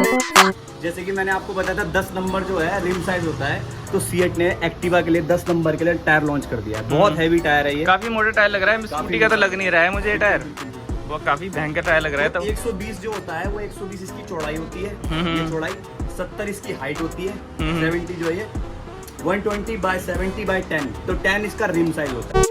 जैसे कि मैंने आपको बताया था 10 नंबर जो है रिम साइज होता है, तो सीएट ने एक्टिवा के लिए 10 नंबर के लिए टायर लॉन्च कर दिया है। बहुत हैवी टायर है ये, काफी मोटा टायर लग रहा है, स्कूटी का तो लग नहीं रहा है मुझे ये टायर, वो काफी भयंकर टायर लग रहा है। तो 120 जो होता है वो 120 इसकी चौड़ाई होती है, ये चौड़ाई 70 इसकी हाइट होती है, 70 जो है ये 120 बाय 70 बाय 10, तो 10 इसका रिम साइज होता है।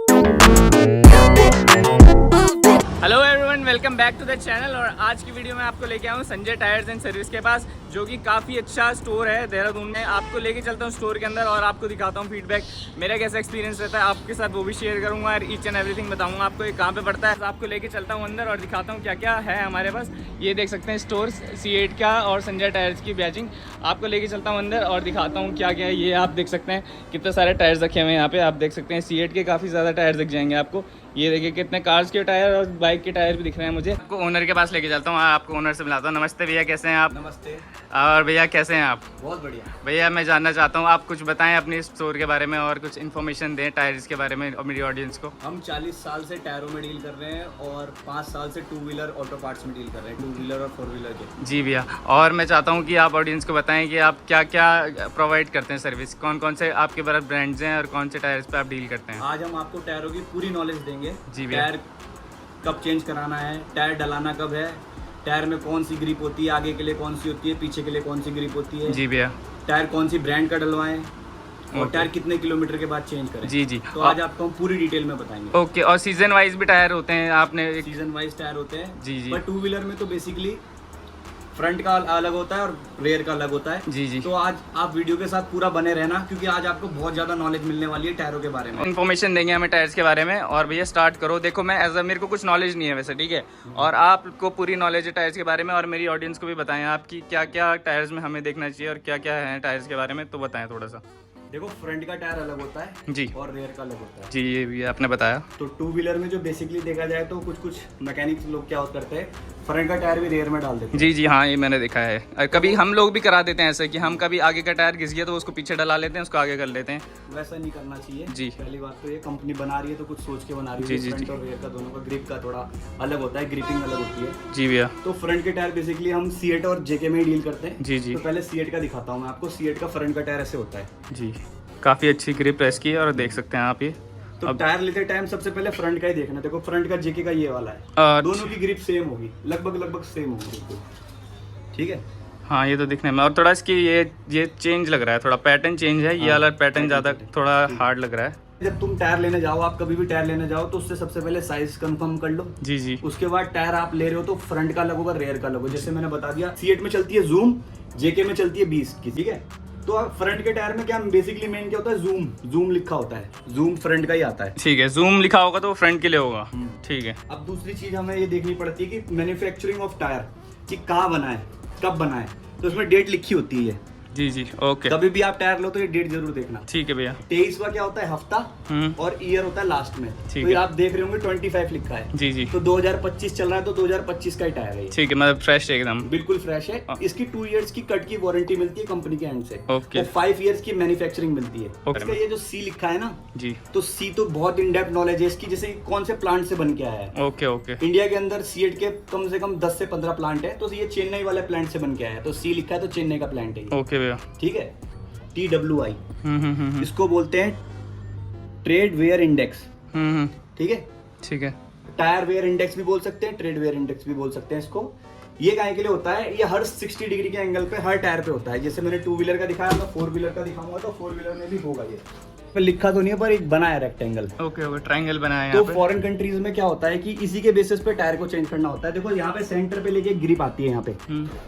Hello everyone, welcome back to the channel. और आज की वीडियो में आपको लेके आया हूँ संजय टायर्स एंड सर्विस के पास, जो कि काफ़ी अच्छा स्टोर है देहरादून में। आपको लेके चलता हूँ स्टोर के अंदर और आपको दिखाता हूँ फीडबैक, मेरा कैसा एक्सपीरियंस रहता है आपके साथ वो भी शेयर करूँगा और ईच एंड एवरीथिंग बताऊँगा आपको ये कहाँ पे पड़ता है। आपको लेके चलता हूँ अंदर और दिखाता हूँ क्या क्या है हमारे पास। ये देख सकते हैं स्टोर C8 का और संजय टायर्स की बैचिंग। आपको लेके चलता हूँ अंदर और दिखाता हूँ क्या क्या है। ये आप देख सकते हैं कितने सारे टायर्स रखे हुए हैं यहाँ पे। आप देख सकते हैं C8 के काफ़ी ज़्यादा टायर्स दिख जाएंगे आपको। ये देखिए कितने कार्स के टायर और बाइक के टायर भी दिख रहे हैं मुझे। आपको ओनर के पास लेके चलता हूँ, आपको ओनर से मिलाता हूँ। नमस्ते भैया, कैसे हैं आप? नमस्ते। और भैया कैसे हैं आप? बहुत बढ़िया भैया, मैं जानना चाहता हूँ आप कुछ बताएं अपनी स्टोर के बारे में और कुछ इन्फॉर्मेशन दें टायर्स के बारे में और मेरी ऑडियंस को। हम 40 साल से टायरों में डील कर रहे हैं और 5 साल से 2 व्हीलर ऑटो पार्ट्स में डील कर रहे हैं, 2 व्हीलर और 4 व्हीलर के। जी भैया, और मैं चाहता हूँ कि आप ऑडियंस को बताएं कि आप क्या क्या प्रोवाइड करते हैं सर्विस, कौन कौन से आपके पास ब्रांड्स हैं और कौन से टायर्स पे आप डील करते हैं। आज हम आपको टायरों की पूरी नॉलेज देंगे। जी भैया। टायर कब चेंज कराना है, टायर डलाना कब है, टायर में कौन सी ग्रिप होती है, आगे के लिए कौन सी होती है, पीछे के लिए कौन सी ग्रिप होती है। जी भैया। टायर कौन सी ब्रांड का डलवाएं और टायर कितने किलोमीटर के बाद चेंज करें। जी जी। तो आज आपको हम पूरी डिटेल में बताएंगे। ओके, और सीजन वाइज भी टायर होते हैं आपने? सीजन वाइज टायर होते हैं। जी जी। पर 2 व्हीलर में तो बेसिकली फ्रंट का अलग होता है और रेयर का अलग होता है। जी जी। तो आज आप वीडियो के साथ पूरा बने रहना, क्योंकि आज आपको बहुत ज़्यादा नॉलेज मिलने वाली है टायरों के बारे में। इन्फॉर्मेशन देंगे हमें टायर्स के बारे में। और भैया स्टार्ट करो। देखो मैं मेरे को कुछ नॉलेज नहीं है वैसे, ठीक है, और आपको पूरी नॉलेज है टायर्स के बारे में। और मेरी ऑडियंस को भी बताएं आपकी क्या क्या टायर्स में हमें देखना चाहिए और क्या क्या है टायर्स के बारे में, तो बताएं थोड़ा सा। देखो, फ्रंट का टायर अलग होता है जी, और रेयर का अलग होता है। जी ये भी आपने बताया। तो 2 व्हीलर में जो बेसिकली देखा जाए तो कुछ मैकेनिक्स लोग क्या करते हैं, फ्रंट का टायर भी रेयर में डाल देते हैं। जी जी, हाँ ये मैंने देखा है। और कभी हम लोग भी करा देते हैं ऐसे कि हम कभी आगे का टायर घिस गया तो उसको पीछे डला लेते हैं, उसको आगे कर लेते हैं। वैसा नहीं करना चाहिए। जी। पहली बात तो ये कंपनी बना रही है तो कुछ सोच के बना रही है। जी, जी, फ्रंट जी। और रेयर का दोनों का ग्रिप का थोड़ा अलग होता है, ग्रिपिंग अलग होती है। जी भैया। तो फ्रंट के टायर बेसिकली हम C8 और JK में ही डील करते हैं। जी जी। तो पहले C8 का दिखाता हूँ मैं आपको। C8 का फ्रंट का टायर ऐसे होता है। जी, काफ़ी अच्छी ग्रिप है इसकी और देख सकते हैं आप ये। तो टायर लेते टाइम सबसे पहले फ्रंट का ही देखना। देखो, फ्रंट का JK का ये वाला है, अच्छा। दोनों की ग्रिप सेम होगी, लगभग सेम होगी बिल्कुल, ठीक है। हाँ ये तो दिखने में, और थोड़ा इसकी ये चेंज लग रहा है, थोड़ा पैटर्न चेंज है। ये वाला पैटर्न ज़्यादा थोड़ा हार्ड लग रहा है। जब तुम टायर लेने जाओ, आप कभी भी टायर लेने जाओ तो उससे सबसे पहले साइज कंफर्म कर लो। जी जी। उसके बाद टायर आप ले रहे हो तो फ्रंट का अलग होगा, रेयर का अलग होगा। जैसे मैंने बता दिया, C8 में चलती है जूम, JK में चलती है 20 की, ठीक है। तो फ्रंट के टायर में क्या बेसिकली मेन क्या होता है, जूम लिखा होता है, जूम फ्रंट का ही आता है। ठीक है, जूम लिखा होगा तो फ्रंट के लिए होगा। ठीक है। अब दूसरी चीज हमें ये देखनी पड़ती है कि मैन्युफैक्चरिंग ऑफ टायर कि कहाँ बना है, कब बना है, तो उसमें डेट लिखी होती है। जी जी। ओके, कभी भी आप टायर लो तो ये डेट जरूर देखना। ठीक है भैया। 23वां क्या होता है, हफ्ता, और ईयर होता है लास्ट में। ठीक तो है। आप देख रहे होंगे 25 लिखा है। जी जी। तो 2025 चल रहा है तो 2025 का ही टायर है ये। ठीक है, मतलब फ्रेश एकदम। बिल्कुल फ्रेश है। इसकी 2 इयर्स की कट की वारंटी मिलती है कंपनी के एंड से। ओके। और 5 इयर्स की मैन्युफैक्चरिंग मिलती है। ओके। इसका ये जो C लिखा है ना, जी। तो C तो बहुत इन डेप्थ नॉलेज है इसकी, जैसे कौन से प्लांट से बन के आया है। Okay okay. इंडिया के अंदर C8 के कम से कम 10 से 15 प्लांट है, तो ये चेन्नई वाले प्लांट से बन के आया है। तो C लिखा है तो चेन्नई का प्लांट है ये। ओके भैया। ठीक है। TWI इसको बोलते हैं ट्रेड वेयर इंडेक्स, ठीक है। ठीक है। टायर वेयर इंडेक्स भी बोल सकते हैं, ट्रेड वेयर इंडेक्स भी बोल सकते हैं इसको। ये काहे के लिए होता है, ये हर 60 डिग्री के एंगल पे हर टायर पे होता है। जैसे मैंने 2 व्हीलर का दिखाया था, 4 व्हीलर का दिखाऊंगा तो 4 व्हीलर में भी होगा। ये पर लिखा तो नहीं है, पर एक बना है रेक्टेंगल। ओके ओके, ट्रायंगल बनाया है तो यहाँ पे। फॉरेन कंट्रीज में क्या होता है कि इसी के बेसिस पे टायर को चेंज करना होता है। देखो यहाँ पे सेंटर पे लेके ग्रिप आती है, यहाँ पे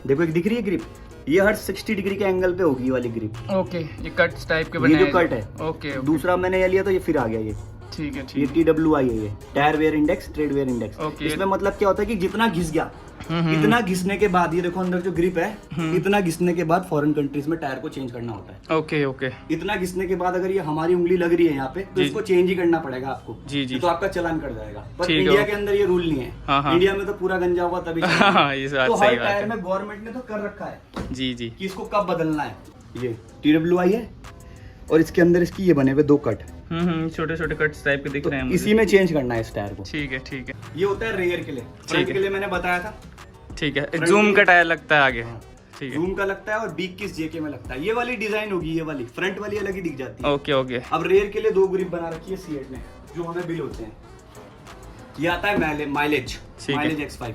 देखो एक दिख रही है ग्रिप, ये हर 60 डिग्री के एंगल पे होगी ये वाली ग्रिप। ओके, ये कट्स टाइप के ये बने जो हैं। कट है। Okay okay. दूसरा मैंने ये लिया तो ये फिर आ गया ये। ठीक है ये ठीक है। TWI है, ये tyre wear index, tread wear index. Okay. इसमें मतलब क्या होता है कि जितना घिस गया, इतना घिसने के बाद, ये देखो अंदर जो ग्रिप है, इतना घिसने के बाद फॉरेन कंट्रीज में टायर को चेंज करना होता है। Okay okay. इतना घिसने के बाद अगर ये हमारी उंगली लग रही है यहाँ पे, तो जी। इसको चेंज ही करना पड़ेगा आपको। जी जी। तो आपका चालान कट जाएगा। पर ठीक है, इंडिया ओके। के अंदर ये रूल नहीं है। हाँ, हाँ। इंडिया में तो पूरा गंजा हुआ तभी हाँ, ये बात तो सही हर बात टायर है। में गवर्नमेंट ने तो कर रखा है जी जी। कि इसको कब बदलना है। ये TWI है और इसके अंदर इसकी ये बने हुए 2 कट, छोटे छोटे कट्स टाइप के दिख तो रहे हैं मुझे। इसी में चेंज करना है इस टायर को। ठीक है ठीक है। ये होता है रेयर के लिए। ठीक फ्रंट है। के लिए मैंने बताया था। ठीक है, फ्रंट जूम के का टायर लगता है आगे। ठीक है। जूम का लगता है और 21 जेके में लगता है। ये वाली डिजाइन होगी, ये वाली फ्रंट वाली अलग ही दिख जाती है। Okay okay. अब रेयर के लिए 2 ग्रिप बना रखी है सीएट ने, जो हमें बिल होते हैं। ये आता है माइलेज X5,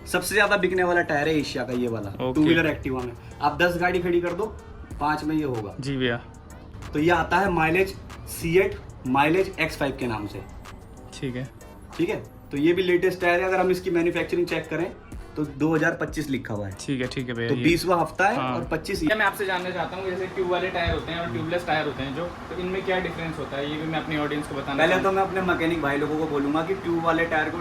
सबसे ज्यादा बिकने वाला टायर है एशिया का ये वाला, 2 व्हीलर एक्टिवा में। आप 10 गाड़ी खड़ी कर दो, 5 में ये होगा। जी भैया। तो ये आता है माइलेज सीएट माइलेज X5 के नाम से। ठीक है। ठीक है, तो ये भी लेटेस्ट टायर है। अगर हम इसकी मैन्युफैक्चरिंग चेक करें तो 2025 लिखा हुआ है। ठीक है भैया। तो 20वां हफ्ता है। हाँ। और 25 मैं आपसे जानना चाहता हूँ, जैसे ट्यूब वाले टायर होते हैं और ट्यूबलेस टायर होते हैं जो, तो इनमें क्या डिफरेंस होता है, ये भी मैं अपनी ऑडियंस को बताना पहले तो मैं अपने मैकेनिक भाई लोगों को बोलूंगा कि ट्यूब वाले टायर को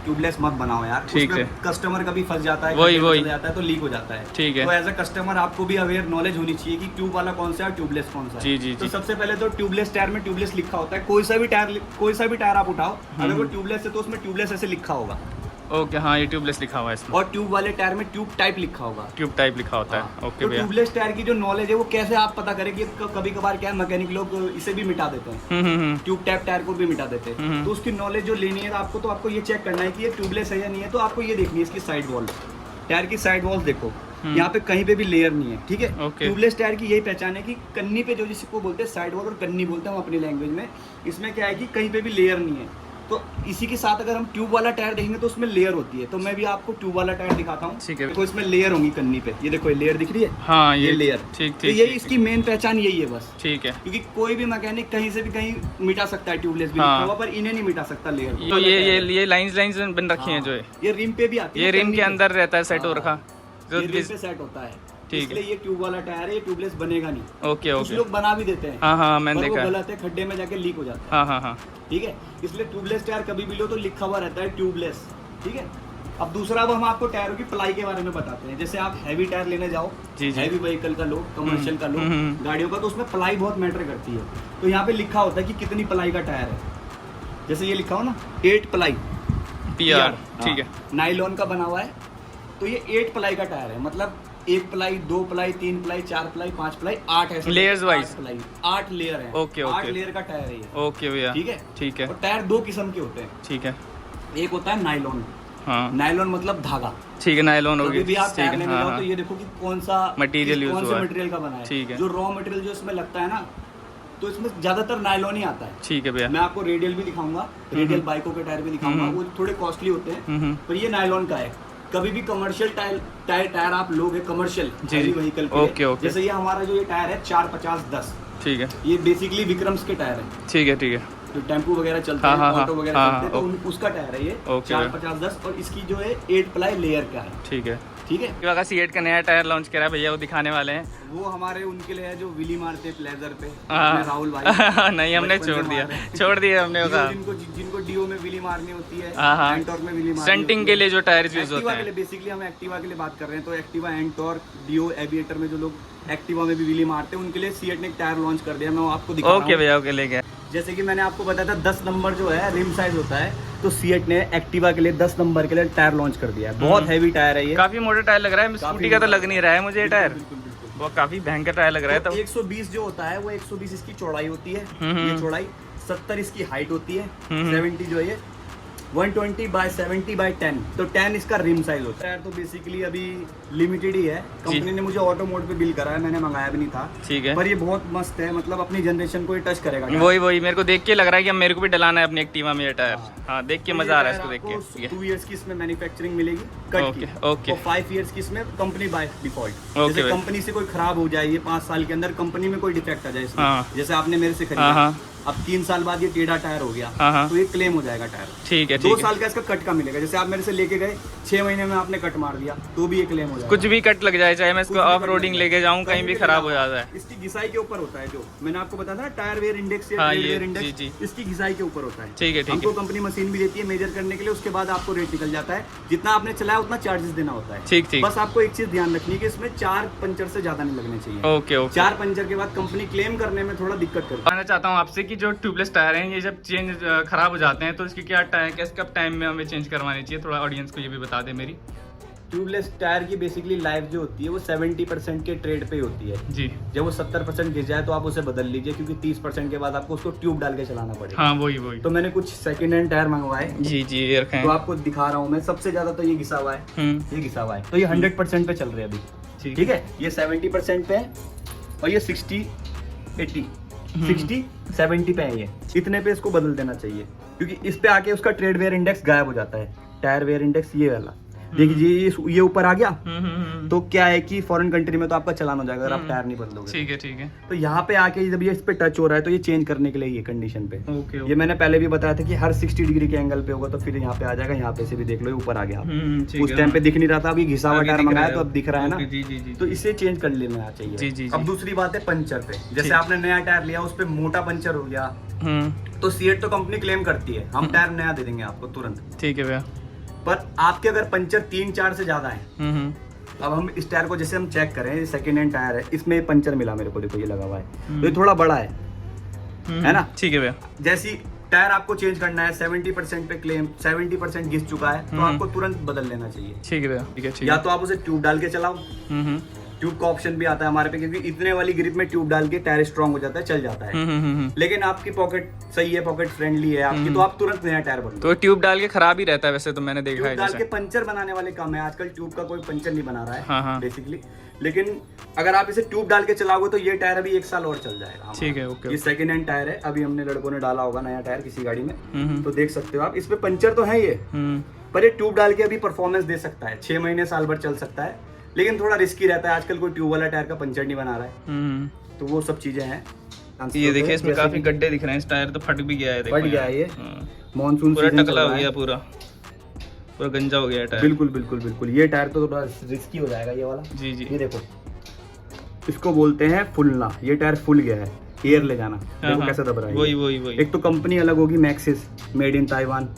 ट्यूबलेस मत बनाओ यार। ठीक है। कस्टमर कभी फंस जाता है, वही जाता है तो लीक हो जाता है। ठीक है। तो एज अ कस्टमर आपको भी अवेयर नॉलेज होनी चाहिए कि ट्यूब वाला कौन सा है और ट्यूबलेस कौन सा है। जी। तो सबसे पहले तो ट्यूबलेस टायर में ट्यूबलेस लिखा होता है। कोई सा भी टायर आप उठाओ, अगर वो ट्यूबलेस है तो उसमें ट्यूबलेस ऐसे लिखा होगा। ओके, हाँ ये ट्यूबलेस लिखा हुआ है इसमें। और ट्यूब वाले टायर में ट्यूब टाइप लिखा होगा। ट्यूब टाइप लिखा होता है। ओके तो भैया। ट्यूबलेस टायर की जो नॉलेज है वो कैसे आप पता करें कि कभी कभार क्या है, मैकेनिक लोग इसे भी मिटा देते हैं, ट्यूब टाइप टायर को भी मिटा देते हैं। तो उसकी नॉलेज जो लेनी है आपको, तो आपको ये चेक करना है कि ये ट्यूबलेस है या नहीं है। तो आपको ये देखनी है इसकी साइड वॉल, टायर की साइड वॉल्स देखो, यहाँ पे कहीं पे भी लेयर नहीं है। ठीक है। ट्यूबलेस टायर की यही पहचान है कि कन्नी पे जो जिसको बोलते हैं साइड वॉल और कन्नी बोलते हैं हम अपनी लैंग्वेज में, इसमें क्या है कि कहीं पे भी लेयर नहीं है। तो इसी के साथ अगर हम ट्यूब वाला टायर देखेंगे तो उसमें लेयर होती है। तो मैं भी आपको ट्यूब वाला टायर दिखाता हूँ। ठीक है। तो इसमें लेयर होंगी कन्नी पे, ये देखो ये लेयर दिख रही है। हाँ ये लेयर। ठीक। तो यही इसकी मेन पहचान यही है बस। ठीक है। क्योंकि कोई भी मैकेनिक कहीं से भी कहीं मिटा सकता है ट्यूबलेस भी हाँ। लिखा हुआ, पर इन्हें नहीं मिटा सकता लेयर। तो ये लाइंस बन रखी हैं जो है, ये रिम पे भी आती है, ये रिम के अंदर रहता है सेट हो रखा, ये रिम पे सेट होता है। ठीक इसलिए ये ट्यूब वाला टायर है, ये ट्यूबलेस बनेगा नहीं। ओके कुछ लोग बना भी देते हैं। हाँ मैंने पर वो देखा। गलत है, खड्डे में जाके लीक हो जाता है। हाँ। ठीक है, इसलिए ट्यूबलेस टायर कभी भी लो तो लिखा हुआ रहता है ट्यूबलेस। ठीक है। अब दूसरा अब हम आपको टायरों की प्लाई के बारे में बताते हैं। जैसे आप हैवी टायर लेने जाओ, हैवी व्हीकल का लो, कमर्शियल का लो, गाड़ियों का, तो उसमें प्लाई बहुत मैटर करती है। तो यहाँ पे लिखा होता है कि कितनी प्लाई का टायर है। जैसे ये लिखा हो ना 8 प्लाई PR। ठीक है। नाइलॉन का बना हुआ है, तो ये 8 प्लाई का टायर है। मतलब 1 ply, 2 ply, 3 ply, 4 ply, 5 ply, 8 है लेयर्स वाइज। 8 लेयर है। ओके 8 लेयर का टायर है ये। ओके भैया। ठीक है। और टायर 2 किस्म के होते हैं। ठीक है। एक होता है नाइलॉन। हाँ। नाइलॉन मतलब धागा। ठीक है, नायलॉन होगी। कभी भी आप टायर लेने जाओ तो ये देखो कि कौन सा मटेरियल यूज हुआ है, मटेरियल का बना है। ठीक है। जो रॉ मटेरियल जो इसमें लगता है ना, तो इसमें ज्यादातर नायलॉन ही आता है। ठीक है भैया। मैं आपको रेडियल भी दिखाऊंगा, रेडियल बाइकों के टायर भी दिखाऊंगा, वो थोड़े कॉस्टली होते हैं, पर ये नायलॉन का है। कभी भी कमर्शियल टायर आप लोगे कमर्शियल व्हीकल के, जैसे ये हमारा जो ये टायर है 450-10। ठीक है। ये बेसिकली विक्रम्स के टायर है। ठीक है। जो टेम्पो वगैरह चलते हैं, ऑटो वगैरह चलते हैं, तो उसका टायर है ये 450-10। और इसकी जो है 8 प्लाई लेयर का है। ठीक है। सीएट का नया टायर लॉन्च करा है भैया, वो दिखाने वाले हैं। वो हमारे उनके लिए है जो विली मारते हैं प्लेजर पे, राहुल भाई। नहीं, हमने छोड़ दिया हमने। जिनको डीओ में विली मारनी होती है, एंटॉर्क में विली मारनी स्टंटिंग के लिए जो टायर यूज होते हैं। बेसिकली हम एक्टिवा के लिए बात कर रहे हैं, तो एक्टिवा, एंटॉर्क, डीओ, एविएटर में जो लोग एक्टिवा में भी विली मारते हैं, उनके लिए सीएट ने एक टायर लॉन्च कर दिया। मैं आपको दिखा रहा हूं। ओके भैया, ओके लेके। जैसे कि मैंने आपको बताया था 10 नंबर जो है रिम साइज होता है, तो सीएट ने एक्टिवा के लिए 10 नंबर के लिए टायर लॉन्च कर दिया है। बहुत हैवी टायर है ये, काफी मोटा टायर लग रहा है। स्कूटी का तो लग नहीं रहा है मुझे ये टायर, वो काफी भयंकर टायर लग रहा है। तो 120 जो होता है वो 120 इसकी चौड़ाई होती है, ये चौड़ाई 70 इसकी हाइट होती है, 70 जो है ये 120/70/10, तो 10 इसका रिम साइज होता है। तो बेसिकली अभी लिमिटेड ही है, कंपनी ने मुझे ऑटो मोड पे बिल करा है, मैंने मंगाया भी नहीं था। ठीक है। पर ये बहुत मस्त है, मतलब अपनी जनरेशन को ये टच करेगा। वही मेरे को देख के लग रहा है कि मेरे को भी डलाना है अपनी एक्टिवा में ये टायर। हाँ, देख के मजा आ रहा है इसको देख के। 2 इयर्स की इसमें मैन्युफैक्चरिंग मिलेगी कट की, और 5 इयर्स की इसमें कंपनी बाय डिफॉल्ट। जैसे कंपनी से कोई खराब हो जाए, ये 5 साल के अंदर कंपनी में कोई डिफेक्ट आ जाए इसमें, जैसे आपने मेरे से खरीदा, अब 3 साल बाद ये टेढ़ा टायर हो गया, तो ये क्लेम हो जाएगा टायर। ठीक है। 2 साल का इसका कट का मिलेगा। जैसे आप मेरे से लेके गए 6 महीने में आपने कट मार दिया, तो भी ये क्लेम हो जाएगा। कुछ भी कट लग जाए, चाहे मैं इसको ऑफ रोडिंग लेके जाऊं, कहीं भी खराब हो जाता है। इसकी घिसाई के ऊपर होता है, जो मैंने आपको बताया था टायर वेयर इंडेक्स, इसकी घिसाई के ऊपर होता है। ठीक है। हमको कंपनी मशीन भी देती है मेजर करने के लिए, उसके बाद आपको रेट निकल जाता है। जितना आपने चलाया उतना चार्जेस देना होता है। ठीक। बस आपको एक चीज ध्यान रखनी है कि इसमें 4 पंचर से ज्यादा नहीं लगने चाहिए। ओके। 4 पंचर के बाद कंपनी क्लेम करने में थोड़ा दिक्कत करती है। मैं चाहता हूँ आपसे कि जो ट्यूबलेस टायर हैं, ये जब चेंज खराब हो जाते हैं, तो इसकी क्या कब टाइम में हमें चेंज करवानी चाहिए? थोड़ा ऑडियंस को ये भी बता दे मेरी। ट्यूबलेस टायर की बेसिकली लाइफ जो होती है वो 70% के ट्रेड पे होती है जी। जब वो 70% गिर जाए तो आप उसे बदल लीजिए, क्योंकि 30% के बाद आपको उसको ट्यूब डाल के चलाना पड़ेगा। हाँ, वही। तो मैंने कुछ सेकंड हैंड टायर मंगवाए जी, ये रखे हैं, तो आपको दिखा रहा हूँ मैं। सबसे ज्यादा तो ये घिसा हुआ है, ये घिसा हुआ है, तो ये 100% पे चल रहे हैं अभी। ठीक है, ये 70% पे है और ये 60 80 60 70 पे है। ये इतने पे इसको बदल देना चाहिए, क्योंकि इस पे आके उसका ट्रेड वेयर इंडेक्स गायब हो जाता है। टायर वेयर इंडेक्स ये वाला देखिए, ये ऊपर आ गया तो क्या है कि फॉरेन कंट्री में तो आपका चालान हो जाएगा अगर आप टायर नहीं बदलोगे। ठीक है ठीक है। तो यहाँ पे आके जब ये इस पे टच हो रहा है तो ये चेंज करने के लिए ये कंडीशन पे ओके ये मैंने पहले भी बताया था कि हर 60 डिग्री के एंगल पे होगा तो फिर यहाँ पे आ जाएगा। यहाँ पे से भी देख लो, ये ऊपर आ गया। उस टाइम पे दिख नहीं रहा था, अभी घिसा हुआ टायर मंगाया तो अब दिख रहा है ना। जी जी जी। तो इसे चेंज कर लेना चाहिए। जी जी। अब दूसरी बात है पंचर पे, जैसे आपने नया टायर लिया उस पे मोटा पंचर हो गया तो सीएट तो कंपनी क्लेम करती है हम टायर नया दे देंगे आपको तुरंत। ठीक है भैया। पर आपके अगर पंचर 3-4 से ज्यादा है, अब हम इस टायर को जैसे हम चेक करें, सेकेंड हैंड टायर है, इसमें पंचर मिला मेरे को, देखो ये लगा हुआ है तो ये थोड़ा बड़ा है ना। ठीक है भैया। जैसी टायर आपको चेंज करना है 70% पे क्लेम, 70% घिस चुका है तो आपको तुरंत बदल लेना चाहिए। ठीक है भैया। ठीक है ठीक है। या तो आप उसे ट्यूब डाल के चलाओ, ट्यूब का ऑप्शन भी आता है हमारे पे, क्योंकि इतने वाली ग्रिप में ट्यूब डाल के टायर स्ट्रांग हो जाता है, चल जाता है। लेकिन आपकी पॉकेट सही है, पॉकेट फ्रेंडली है आपकी, तो आप तुरंत नया टायर बदलो। तो ट्यूब डाल के खराब ही रहता है वैसे तो मैंने देखा है। ट्यूब डाल के पंचर बनाने वाले कम है आजकल, ट्यूब का कोई पंचर नहीं बना रहा है हाँ। बेसिकली। लेकिन अगर आप इसे ट्यूब डाल के चलाओगे तो ये टायर अभी 1 साल और चल जाएगा। ठीक है ओके। ये सेकंड हैंड टायर है, अभी हमने लड़कों ने डाला होगा नया टायर किसी गाड़ी में, तो देख सकते हो आप। इसमें पंचर तो है ये, पर ये ट्यूब डाल के अभी परफॉर्मेंस दे सकता है, 6 महीने साल भर चल सकता है, लेकिन थोड़ा रिस्की रहता है। आजकल कोई ट्यूब वाला टायर का पंचर नहीं बना रहा है, तो वो सब चीजें हैं। ये देखिए इसमें काफी गड्ढे दिख रहे हैं, इस टायर तो फट भी गया है, फट गया है ये, मानसून पूरा टकला हो गया, पूरा गंजा हो गया टायर। बिल्कुल बिल्कुल बिल्कुल। ये टायर तो थोड़ा रिस्की हो जाएगा ये वाला। जी जी। ये देखो, इसको बोलते हैं फुलना, ये टायर फुल गया है, एयर ले जाना, देखो कैसे दब रहा है। वही। एक तो कंपनी अलग होगी, मैक्सिस, मेड इन ताइवान,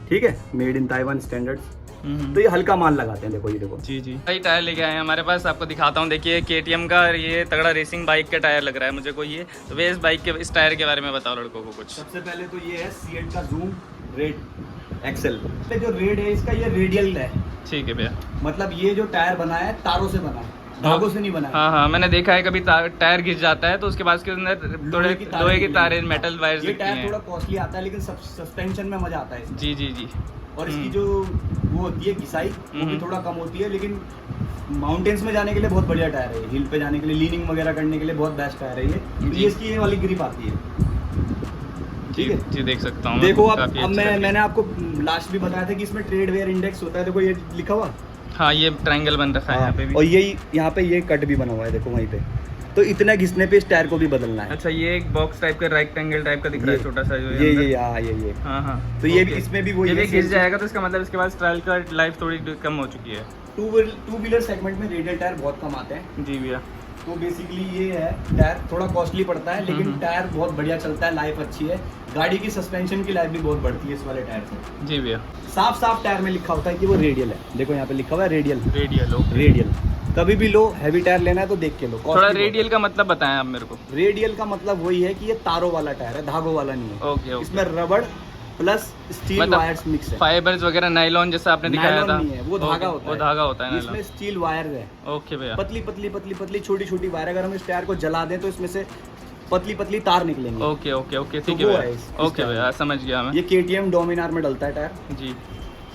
ठीक है, मेड इन ताइवान स्टैंडर्ड्स, तो ये हल्का माल लगाते हैं। देखो ये देखो। जी जी। कई टायर लेके आए हैं हमारे पास, आपको दिखाता हूँ। देखिए केटीएम का ये तगड़ा रेसिंग बाइक का टायर लग रहा है मुझे कोई ये। तो वे इस बाइक के इस टायर के बारे में बताओ लड़कों को कुछ। सबसे पहले तो ये है सीएट का जूम रेड एक्सेल। जो रेड है इसका, ये रेडियल है। ठीक है भैया। मतलब ये जो टायर बना है तारों से बना है, धागों से नहीं बना है। हाँ, मैंने देखा है कभी टायर घिस जाता है तो उसके बाद के अंदर लोहे की तारें, मेटल वायर्स ये टायर थोड़ा कॉस्टली आता है, लेकिन सस्पेंशन में मजा आता है। जी जी जी। और इसकी जो वो होती है घिसाई, वो भी थोड़ा कम होती है, लेकिन माउंटेन्स में जाने के लिए बहुत बढ़िया टायर है। हिल पे जाने के लिए, लीनिंग वगैरह करने के लिए बहुत बेस्ट टायर है ये। तो ये इसकी ये वाली ग्रिप आती है। ठीक है जी, देख सकता हूँ। देखो अब मैंने आपको लास्ट भी बताया था कि इसमें ट्रेड वेयर इंडेक्स होता है। देखो ये लिखा हुआ, हाँ ये ट्रायंगल बन रखा है यहाँ पे भी। और यही यहाँ पे ये कट भी बना हुआ है, देखो वहीं पे। तो इतना घिसने पे इस टायर को भी बदलना है। अच्छा, ये एक बॉक्स टाइप का रेक्टेंगल टाइप का दिख रहा है, छोटा सा जो ये हाँ। तो ये भी, इसमें भी वही ये घिस जाएगा तो इसका मतलब इसके बाद ट्रायल का लाइफ थोड़ी कम हो चुकी है। टू व्हीलर सेगमेंट में रेडियल टायर बहुत कम आते हैं। जी भैया। तो बेसिकली ये है, टायर थोड़ा कॉस्टली पड़ता है, लेकिन टायर बहुत बढ़िया चलता है, लाइफ अच्छी है। गाड़ी की सस्पेंशन की लाइफ भी बहुत बढ़ती है इस वाले टायर से। जी भैया। साफ टायर में लिखा होता है कि वो रेडियल है। देखो यहाँ पे लिखा हुआ है रेडियल। रेडियल। कभी भी लो, हैवी टायर लेना है तो देख के लो। थोड़ा रेडियल का मतलब बताएं आप मेरे को। रेडियल का मतलब वही है कि ये तारों वाला टायर है, धागों वाला नहीं है। ओके। इसमें रबड़ प्लस स्टील वायर्स मिक्स है। फाइबर्स वगैरह नायलॉन जैसा आपने दिखाया था, नहीं है, वो धागा होता है। वो धागा होता है, इसमें स्टील वायर है। ओके भैया। पतली छोटी वायर। अगर हम इस टायर को जला दें तो इसमें से पतली तार निकलेंगे। ओके ठीक है। ओके भैया, समझ गया मैं। ये केटीएम डोमिनार में डलता है टायर जी।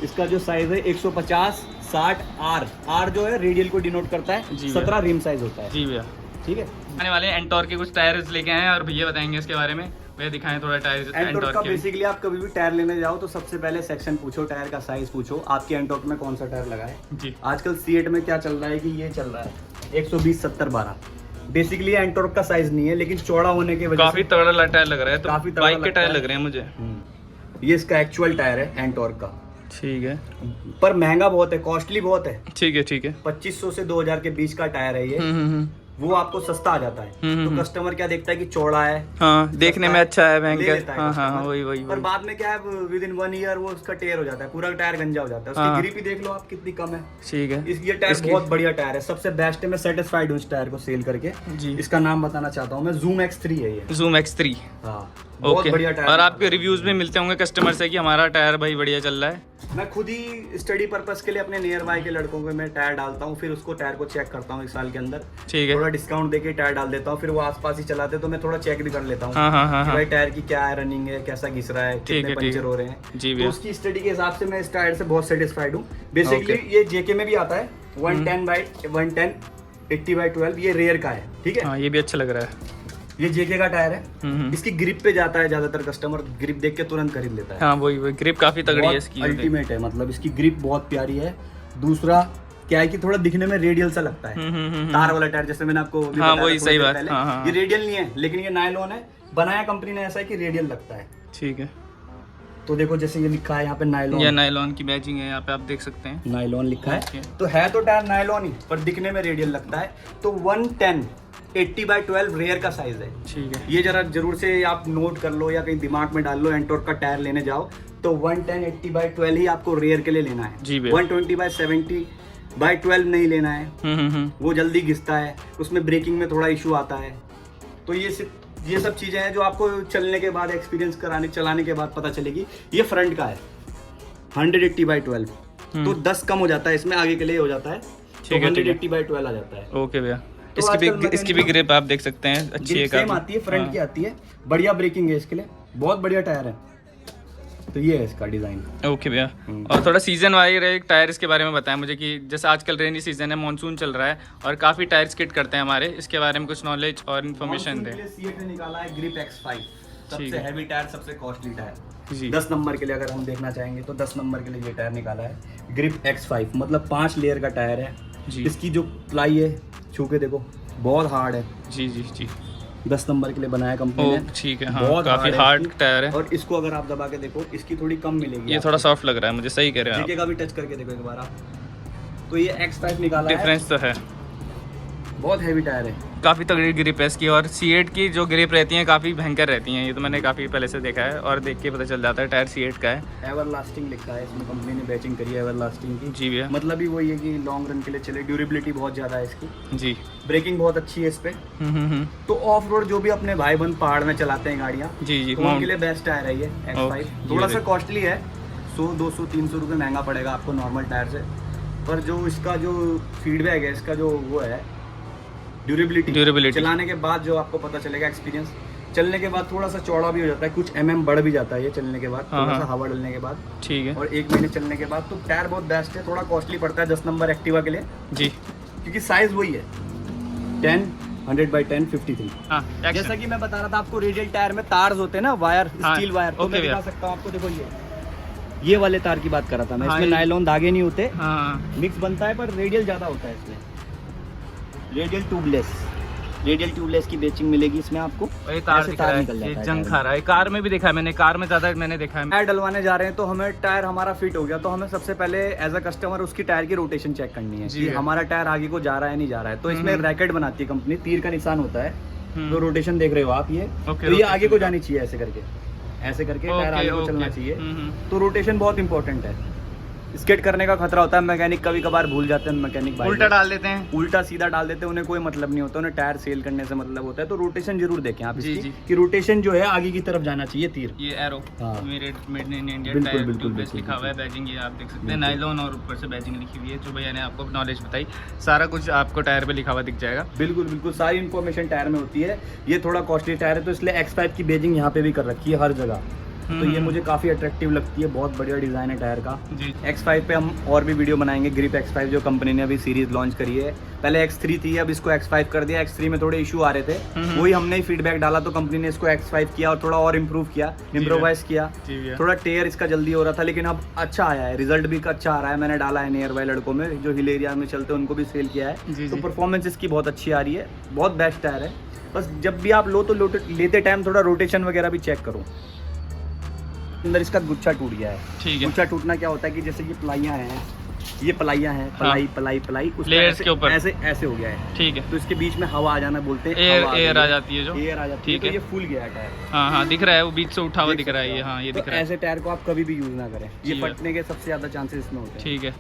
इसका जो साइज है 150 60 आर जो है रेडियल को डिनोट करता है। 17 रिम साइज होता है। जी भैया। ठीक है। आने वाले एंटोर्क के कुछ टायर्स लेके आए हैं और भैया बताएंगे इसके बारे में। भैया दिखाएं थोड़ा टायर एंटोर्क का। बेसिकली आप कभी भी टायर लेने जाओ तो सबसे पहले सेक्शन पूछो, टायर का साइज पूछो, आपके एंटोर्क में कौन सा टायर लगा है जी। आजकल सीएट में क्या चल रहा है कि ये चल रहा है 120 70 12। बेसिकली एंटोर्क का साइज नहीं है, लेकिन चौड़ा होने की वजह काफी तगड़ा टायर लग रहा है। तो काफी बाइक के टायर लग रहे हैं मुझे। ये इसका एक्चुअल टायर है एंटोर्क का। ठीक है। पर महंगा बहुत है, कॉस्टली बहुत है। ठीक है 2500 से 2000 के बीच का टायर है ये। वो आपको सस्ता आ जाता है। तो कस्टमर क्या देखता है कि चौड़ा है, हाँ, देखने में अच्छा है, भयंकर। हाँ, वही। पर बाद में क्या है, विद इन 1 ईयर वो उसका टेयर हो जाता है, पूरा टायर गंजा हो जाता है। उसकी ग्रिप ही देख लो आप कितनी कम है। ठीक है। ये टायर बहुत बढ़िया टायर है, सबसे बेस्ट है। मैं सेटिस्फाइड हूँ इस टायर को सेल करके जी। इसका नाम बताना चाहता हूँ मैं, जूम X3 है ये। जूम X3, हाँ, बहुत बढ़िया टायर। और आपके रिव्यूज भी मिलते होंगे कस्टमर से कि हमारा टायर भाई बढ़िया चल रहा है। मैं खुद ही स्टडी पर्पस के लिए अपने नियर बाय के लड़कों को मैं टायर डालता हूँ, फिर उसको टायर को चेक करता हूँ 1 साल के अंदर। ठीक है। थोड़ा डिस्काउंट देके टायर डाल देता हूँ, फिर वो आसपास ही चलाते तो मैं थोड़ा चेक भी कर लेता हूँ भाई टायर की क्या है, रनिंग है, कैसा घिस रहा है, कितने पंचर हो रहे हैं जी। तो उसकी स्टडी के हिसाब से मैं इस टायर से बहुत सेटिस्फाइड हूँ। बेसिकली ये जेके में भी आता है 110/110 80/12 ये रेयर का है, ठीक है। हाँ ये भी अच्छा लग रहा है। ये जेके का टायर है, इसकी ग्रिप पे जाता है ज्यादातर कस्टमर, ग्रिप देख के तुरंत खरीद लेता है। हाँ वही ग्रिप काफी तगड़ी है इसकी, अल्टीमेट है, मतलब इसकी ग्रिप बहुत प्यारी है। दूसरा क्या है कि थोड़ा दिखने में रेडियल सा लगता है, तार वाला टायर, जैसे मैंने आपको अभी हाँ बताया वही था सही थोड़ी बात। देर पहले। हाँ हाँ ये रेडियल नहीं है, लेकिन ये नायलॉन है, बनाया कंपनी ने ऐसा है कि रेडियल लगता है। ठीक है। तो देखो जैसे ये लिखा है यहाँ पे नायलॉन, ये नायलॉन की बैजिंग है यहाँ पे, आप देख सकते हैं नायलॉन लिखा है। Okay. तो है तो टायर नायलॉन ही, पर दिखने में रेडियल लगता है। तो 110 80/12 रेयर का साइज है। ठीक है। ये जरा जरूर से आप नोट कर लो या कहीं दिमाग में डाल लो, एंटोर्क का टायर लेने जाओ तो 110 80/12 ही आपको रेयर के लिए लेना है। जी भैया। 120/70/12 नहीं लेना है, वो जल्दी घिसता है, उसमें ब्रेकिंग में थोड़ा इशू आता है। तो ये सब चीजें हैं जो आपको चलने के बाद, एक्सपीरियंस चलाने के बाद पता चलेगी। ये फ्रंट का है 180/12, तो 10 कम हो जाता है इसमें, आगे के लिए हो जाता है, तो 180/12 आ जाता है। ओके भैया। तो इसकी भी ग्रिप आप देख सकते हैं, अच्छी है, सेम आती है, फ्रंट की आती है, बढ़िया ब्रेकिंग है इसके लिए, बहुत बढ़िया टायर है। तो ये है इसका डिजाइन। ओके भैया। और थोड़ा सीजन वाइज टायर्स के बारे में बताएं मुझे, कि जैसे आजकल रेनी सीजन है, मानसून चल रहा है और काफी टायर्स किट करते हैं हमारे, इसके बारे में कुछ नॉलेज और इन्फॉर्मेशन दें। सीएट ने निकाला है ग्रिप X5, सबसे हैवी टायर, सबसे कॉस्टली टायर। जी। 10 नंबर के लिए अगर हम देखना चाहेंगे तो 10 नंबर के लिए ये टायर निकाला है ग्रिप X5, मतलब 5 लेयर का टायर है जी। इसकी जो प्लाई है, छू के देखो, बहुत हार्ड है। जी जी जी। 10 नंबर के लिए बनाया कंपनी ने। ठीक है। हाँ, बहुत काफी हार्ड टायर है। और इसको अगर आप दबा के देखो, इसकी थोड़ी कम मिलेगी। ये थोड़ा सॉफ्ट लग रहा है मुझे, सही कह रहे हैं जेके का भी टच करके देखो एक बार आप। तो ये X5 निकाला है, डिफरेंस तो है, बहुत हैवी टायर है। काफ़ी तगड़ी ग्रिप है इसकी। और C8 की जो ग्रिप रहती हैं काफ़ी भयंकर रहती हैं, ये तो मैंने काफ़ी पहले से देखा है और देख के पता चल जाता है टायर C8 का है। एवरलास्टिंग लिखा है इसमें, कंपनी ने बैचिंग करी है एवरलास्टिंग की। जी भैया। मतलब ही वही है कि लॉन्ग रन के लिए चले, ड्यूरेबिलिटी बहुत ज़्यादा है इसकी, जी। ब्रेकिंग बहुत अच्छी है इस पे। तो ऑफ रोड जो भी अपने भाई बंद पहाड़ में चलाते हैं गाड़ियाँ, जी जी, तो उनके लिए बेस्ट टायर है ये X5। थोड़ा सा कॉस्टली है, 100 200 300 रुपये महंगा पड़ेगा आपको नॉर्मल टायर से, पर जो इसका जो फीडबैक है, इसका जो वो है ड्यूरेबिलिटी, चलाने के बाद जो आपको पता चलेगा, एक्सपीरियंस चलने के बाद थोड़ा सा चौड़ा भी हो जाता है, कुछ बढ़ भी जाता है ये चलने के बाद, थोड़ा सा हवा डलने के बाद। ठीक है। और 1 महीने चलने के बाद तो टायर बहुत बेस्ट है। थोड़ा कॉस्टली पड़ता है 10 नंबर एक्टिवा के लिए जी, क्योंकि साइज वही है 10 100/10 53। जैसा कि मैं बता रहा था आपको, रेडियल टायर में तार्स होते हैं ना, वायर, स्टील वायर, तो मैं दिखा सकता हूँ आपको। देखो ये वाले तार की बात कर रहा था मैं, इसमें नायलॉन धागे नहीं होते, मिक्स बनता है, पर रेडियल ज्यादा होता है इसमें। रेडियल ट्यूबलेस की बेचिंग मिलेगी इसमें आपको। ये तार दिख रहा है, ये जंग खा रहा है। कार में भी देखा है मैंने, कार में ज्यादा मैंने देखा है। टायर डलवाने जा रहे हैं तो हमें टायर हमारा फिट हो गया, तो हमें सबसे पहले एज अ कस्टमर उसकी टायर की रोटेशन चेक करनी है कि हमारा टायर आगे को जा रहा है नहीं जा रहा है। तो इसमें रैकेट बनाती है कंपनी, तीर का निशान होता है, तो रोटेशन देख रहे हो आप, ये तो ये आगे को जानी चाहिए, ऐसे करके टायर आगे को चलना चाहिए। तो रोटेशन बहुत इंपॉर्टेंट है। स्केट करने का खतरा होता है, मैकेनिक कभी कभार भूल जाते हैं, मैकेनिक उल्टा डाल देते हैं, उल्टा सीधा डाल देते हैं, उन्हें कोई मतलब नहीं होता, उन्हें टायर सेल करने से मतलब होता है। तो रोटेशन जरूर देखें आप इसकी, कि रोटेशन जो है आगे की तरफ जाना चाहिए तीर। ये arrow made in India tyre tubeless लिखा हुआ है, बैजिंग ये आप देख सकते हैं, नायलॉन और ऊपर से बैजिंग लिखी हुई है। जो भैया ने आपको नॉलेज बताई, सारा कुछ आपको टायर पे लिखा हुआ दिख जाएगा। बिल्कुल सारी इन्फॉर्मेशन टायर में होती है। ये थोड़ा कॉस्टली टायर है, तो इसलिए X5 की बैजिंग यहाँ पे भी कर रखी है हर जगह। तो ये मुझे काफ़ी अट्रैक्टिव लगती है, बहुत बढ़िया डिज़ाइन है टायर का जी। X5 पे हम और भी वीडियो बनाएंगे। ग्रिप X5 जो कंपनी ने अभी सीरीज लॉन्च करी है, पहले X3 थी, अब इसको X5 कर दिया। X3 में थोड़े इशू आ रहे थे, वही हमने ही फीडबैक डाला, तो कंपनी ने इसको X5 किया और थोड़ा और इम्प्रूव किया, इम्प्रोवाइज किया। थोड़ा टेयर इसका जल्दी हो रहा था, लेकिन अब अच्छा आया है, रिजल्ट भी अच्छा आ रहा है। मैंने डाला है नियर बाय लड़कों में जो हिल एरिया में चलते हैं, उनको भी सेल किया है। तो परफॉर्मेंस इसकी बहुत अच्छी आ रही है, बहुत बेस्ट टायर है। बस जब भी आप लो तो लेते टाइम थोड़ा रोटेशन वगैरह भी चेक करो। अंदर इसका गुच्छा टूट गया है। ठीक है। गुच्छा टूटना क्या होता है कि जैसे ये प्लाइयाँ हैं, प्लाई लेयर्स के ऊपर ऐसे हो गया है। ठीक है। तो इसके बीच में हवा आ जाना बोलते हैं, एयर आ जाती है, जो एयर आ जाती है, तो ये फूल गया टायर। हाँ दिख रहा है, वो बीच से उठा हुआ दिख रहा है ये। हाँ ये दिख रहा है। ऐसे टायर को आप कभी भी यूज ना करें, ये फटने के सबसे ज्यादा चांसेस इसमें होते हैं। ठीक है।